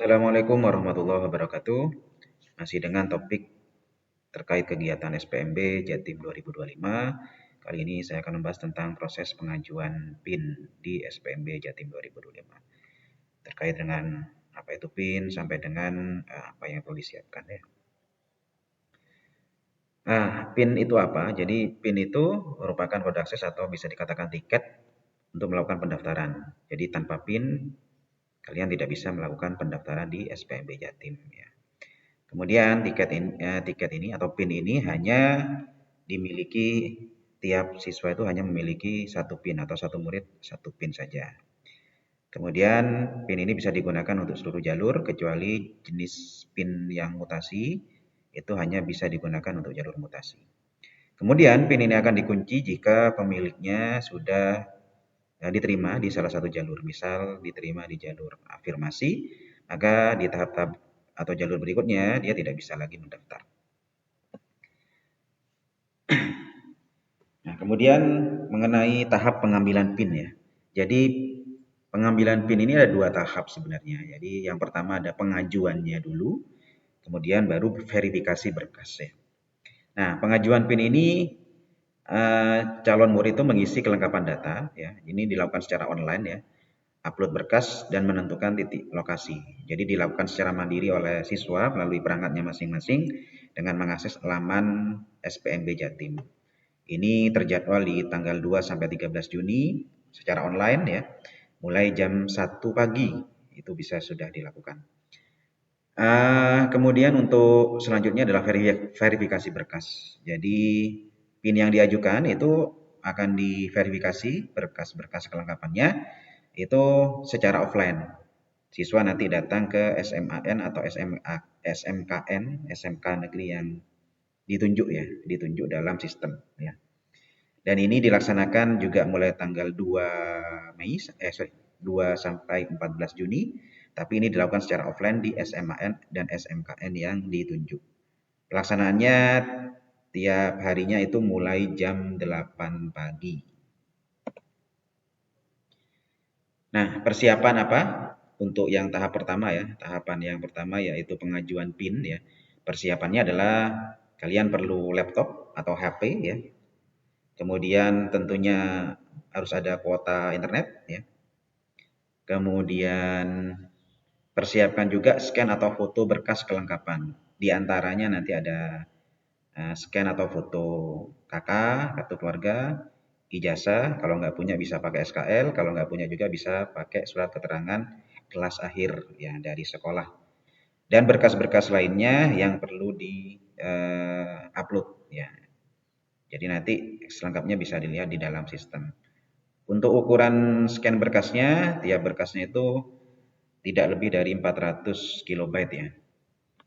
Assalamualaikum warahmatullahi wabarakatuh. Masih dengan topik terkait kegiatan SPMB Jatim 2025. Kali ini saya akan membahas tentang proses pengajuan PIN di SPMB Jatim 2025. Terkait dengan apa itu PIN sampai dengan apa yang perlu disiapkan ya. Nah, PIN itu apa? Jadi PIN itu merupakan kode akses atau bisa dikatakan tiket untuk melakukan pendaftaran. Jadi tanpa PIN kalian tidak bisa melakukan pendaftaran di SPMB Jatim ya. Kemudian tiket ini atau PIN ini hanya dimiliki tiap siswa itu hanya memiliki satu PIN atau satu murid satu PIN saja. Kemudian PIN ini bisa digunakan untuk seluruh jalur kecuali jenis PIN yang mutasi itu hanya bisa digunakan untuk jalur mutasi. Kemudian PIN ini akan dikunci jika pemiliknya sudah diterima di salah satu jalur. Misal diterima di jalur afirmasi, maka di tahap-tahap atau jalur berikutnya dia tidak bisa lagi mendaftar. Nah, kemudian mengenai tahap pengambilan PIN ya. Jadi pengambilan PIN ini ada dua tahap sebenarnya. Jadi yang pertama ada pengajuannya dulu, kemudian baru verifikasi berkas ya. Nah, pengajuan PIN ini calon murid itu mengisi kelengkapan data ya. Ini dilakukan secara online ya. Upload berkas dan menentukan titik lokasi. Jadi dilakukan secara mandiri oleh siswa melalui perangkatnya masing-masing dengan mengakses laman SPMB Jatim. Ini terjadwal di tanggal 2 sampai 13 Juni secara online ya. Mulai jam 1 pagi itu bisa sudah dilakukan. Kemudian untuk selanjutnya adalah verifikasi berkas. Jadi PIN yang diajukan itu akan diverifikasi berkas-berkas kelengkapannya itu secara offline. Siswa nanti datang ke SMAN atau SMKN, SMK negeri yang ditunjuk dalam sistem ya. Dan ini dilaksanakan juga mulai tanggal 2 sampai 14 Juni, tapi ini dilakukan secara offline di SMAN dan SMKN yang ditunjuk. Pelaksanaannya tiap harinya itu mulai jam 8 pagi. Nah, persiapan apa? Untuk yang tahap pertama ya, tahapan yang pertama yaitu pengajuan PIN ya. Persiapannya adalah kalian perlu laptop atau HP ya. Kemudian tentunya harus ada kuota internet ya. Kemudian persiapkan juga scan atau foto berkas kelengkapan. Di antaranya nanti ada scan atau foto KK, kartu keluarga, ijazah, kalau nggak punya bisa pakai SKL, kalau nggak punya juga bisa pakai surat keterangan kelas akhir ya dari sekolah. Dan berkas-berkas lainnya yang perlu di upload ya. Jadi nanti selengkapnya bisa dilihat di dalam sistem. Untuk ukuran scan berkasnya, tiap berkasnya itu tidak lebih dari 400 kilobyte ya.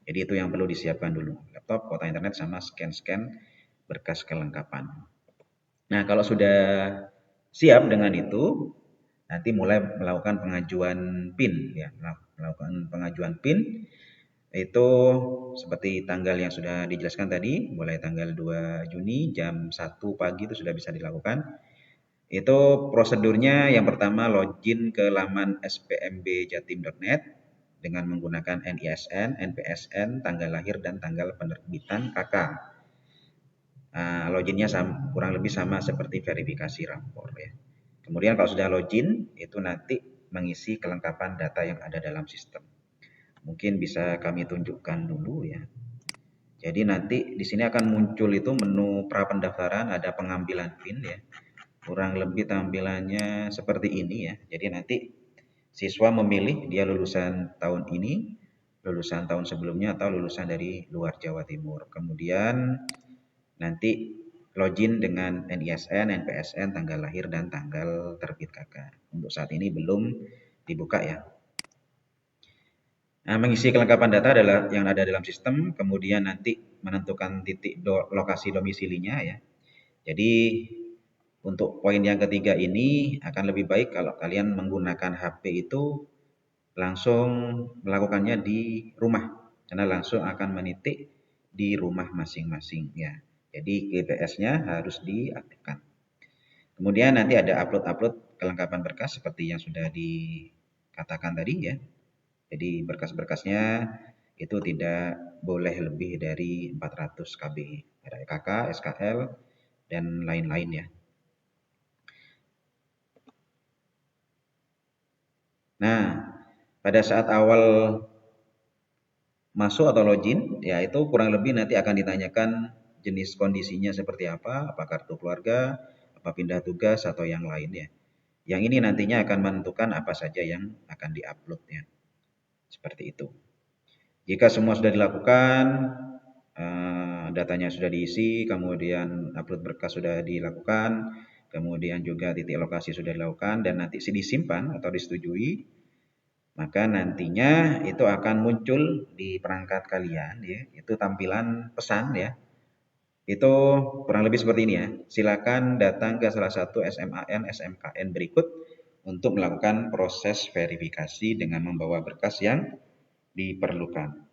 Jadi itu yang perlu disiapkan dulu. Laptop, kuota internet, sama scan-scan berkas kelengkapan. Nah, kalau sudah siap dengan itu, nanti mulai melakukan pengajuan PIN ya, melakukan pengajuan PIN itu seperti tanggal yang sudah dijelaskan tadi, mulai tanggal 2 Juni jam 1 pagi itu sudah bisa dilakukan. Itu prosedurnya yang pertama login ke laman spmbjatim.net dengan menggunakan NISN, NPSN, tanggal lahir dan tanggal penerbitan KK. Loginnya kurang lebih sama seperti verifikasi rapor ya. Kemudian kalau sudah login itu nanti mengisi kelengkapan data yang ada dalam sistem. Mungkin bisa kami tunjukkan dulu ya. Jadi nanti di sini akan muncul itu menu pra pendaftaran, ada pengambilan PIN ya. Kurang lebih tampilannya seperti ini ya. Jadi nanti siswa memilih dia lulusan tahun ini, lulusan tahun sebelumnya atau lulusan dari luar Jawa Timur. Kemudian nanti login dengan NISN, NPSN, tanggal lahir dan tanggal terbit KK. Untuk saat ini belum dibuka ya. Nah, mengisi kelengkapan data adalah yang ada dalam sistem, kemudian nanti menentukan titik lokasi domisilinya ya. Jadi untuk poin yang ketiga ini akan lebih baik kalau kalian menggunakan HP itu langsung melakukannya di rumah, karena langsung akan menitik di rumah masing-masing ya. Jadi GPS-nya harus diaktifkan. Kemudian nanti ada upload kelengkapan berkas seperti yang sudah dikatakan tadi ya. Jadi berkas-berkasnya itu tidak boleh lebih dari 400 KB. Ada EKK, SKL, dan lain-lain ya. Nah, pada saat awal masuk atau login, ya itu kurang lebih nanti akan ditanyakan jenis kondisinya seperti apa kartu keluarga, apa pindah tugas, atau yang lain ya. Yang ini nantinya akan menentukan apa saja yang akan diupload ya. Seperti itu. Jika semua sudah dilakukan, datanya sudah diisi, kemudian upload berkas sudah dilakukan, kemudian juga titik lokasi sudah dilakukan, dan nanti disimpan atau disetujui, maka nantinya itu akan muncul di perangkat kalian ya, itu tampilan pesan ya. Itu kurang lebih seperti ini ya. Silakan datang ke salah satu SMAN SMKN berikut untuk melakukan proses verifikasi dengan membawa berkas yang diperlukan.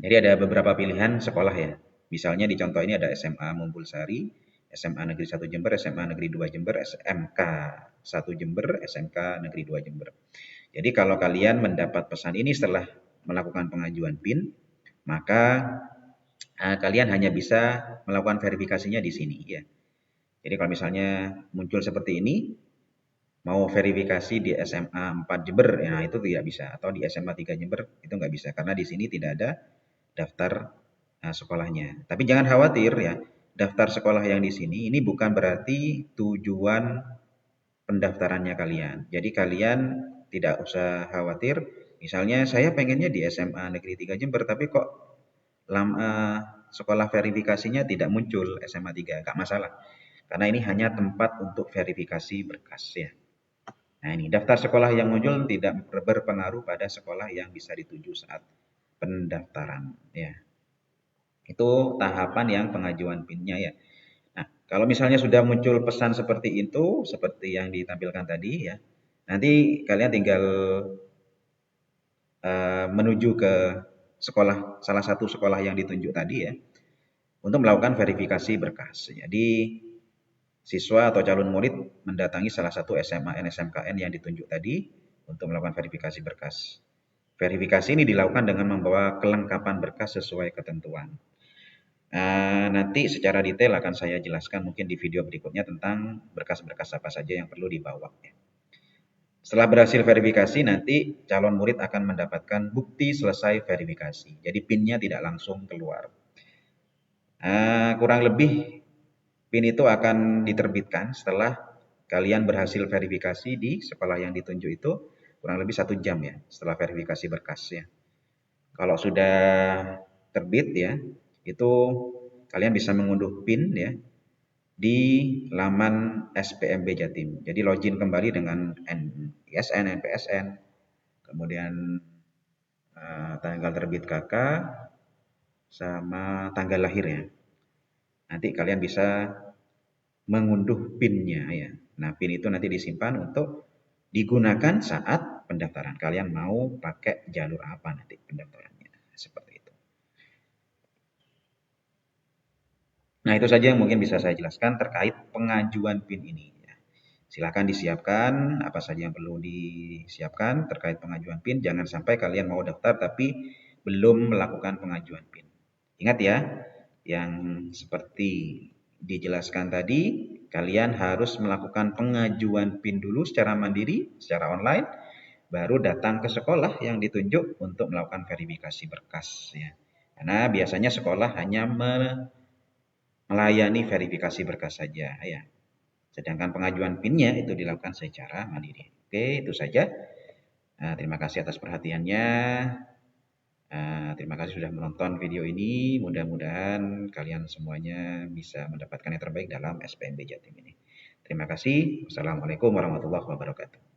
Jadi ada beberapa pilihan sekolah ya. Misalnya di contoh ini ada SMA Mumpul Sari, SMA Negeri 1 Jember, SMA Negeri 2 Jember, SMK 1 Jember, SMK Negeri 2 Jember. Jadi kalau kalian mendapat pesan ini setelah melakukan pengajuan PIN, maka kalian hanya bisa melakukan verifikasinya di sini ya. Jadi kalau misalnya muncul seperti ini, mau verifikasi di SMA 4 Jember, ya itu tidak bisa. Atau di SMA 3 Jember, itu nggak bisa. Karena di sini tidak ada daftar sekolahnya. Tapi jangan khawatir ya, daftar sekolah yang di sini ini bukan berarti tujuan pendaftarannya kalian. Jadi kalian tidak usah khawatir. Misalnya saya pengennya di SMA Negeri 3 Jember, tapi kok sekolah verifikasinya tidak muncul SMA 3, nggak masalah. Karena ini hanya tempat untuk verifikasi berkas ya. Nah ini daftar sekolah yang muncul tidak berpengaruh pada sekolah yang bisa dituju saat pendaftaran ya. Itu tahapan yang pengajuan PIN-nya ya. Nah, kalau misalnya sudah muncul pesan seperti itu, seperti yang ditampilkan tadi ya, nanti kalian tinggal menuju ke sekolah, salah satu sekolah yang ditunjuk tadi ya, untuk melakukan verifikasi berkas. Jadi siswa atau calon murid mendatangi salah satu SMAN SMKN yang ditunjuk tadi untuk melakukan verifikasi berkas. Verifikasi ini dilakukan dengan membawa kelengkapan berkas sesuai ketentuan. Nanti secara detail akan saya jelaskan mungkin di video berikutnya tentang berkas-berkas apa saja yang perlu dibawa. Setelah berhasil verifikasi, nanti calon murid akan mendapatkan bukti selesai verifikasi. Jadi PIN-nya tidak langsung keluar. Kurang lebih PIN itu akan diterbitkan setelah kalian berhasil verifikasi di sekolah yang ditunjuk itu kurang lebih 1 jam ya setelah verifikasi berkas ya. Kalau sudah terbit ya, itu kalian bisa mengunduh PIN ya di laman SPMB Jatim. Jadi login kembali dengan ISN, NPSN, kemudian tanggal terbit KK sama tanggal lahirnya. Nanti kalian bisa mengunduh PIN-nya ya. Nah, PIN itu nanti disimpan untuk digunakan saat pendaftaran. Kalian mau pakai jalur apa nanti pendaftarannya. Seperti itu. Nah, itu saja yang mungkin bisa saya jelaskan terkait pengajuan PIN ini. Silakan disiapkan apa saja yang perlu disiapkan terkait pengajuan PIN. Jangan sampai kalian mau daftar tapi belum melakukan pengajuan PIN. Ingat ya, yang seperti dijelaskan tadi, kalian harus melakukan pengajuan PIN dulu secara mandiri, secara online, baru datang ke sekolah yang ditunjuk untuk melakukan verifikasi berkas. Ya. Karena biasanya sekolah hanya melayani verifikasi berkas saja. Ya. Sedangkan pengajuan PIN-nya itu dilakukan secara mandiri. Oke, itu saja. Terima kasih atas perhatiannya. Terima kasih sudah menonton video ini. Mudah-mudahan kalian semuanya bisa mendapatkan yang terbaik dalam SPMB Jatim ini. Terima kasih. Wassalamualaikum warahmatullahi wabarakatuh.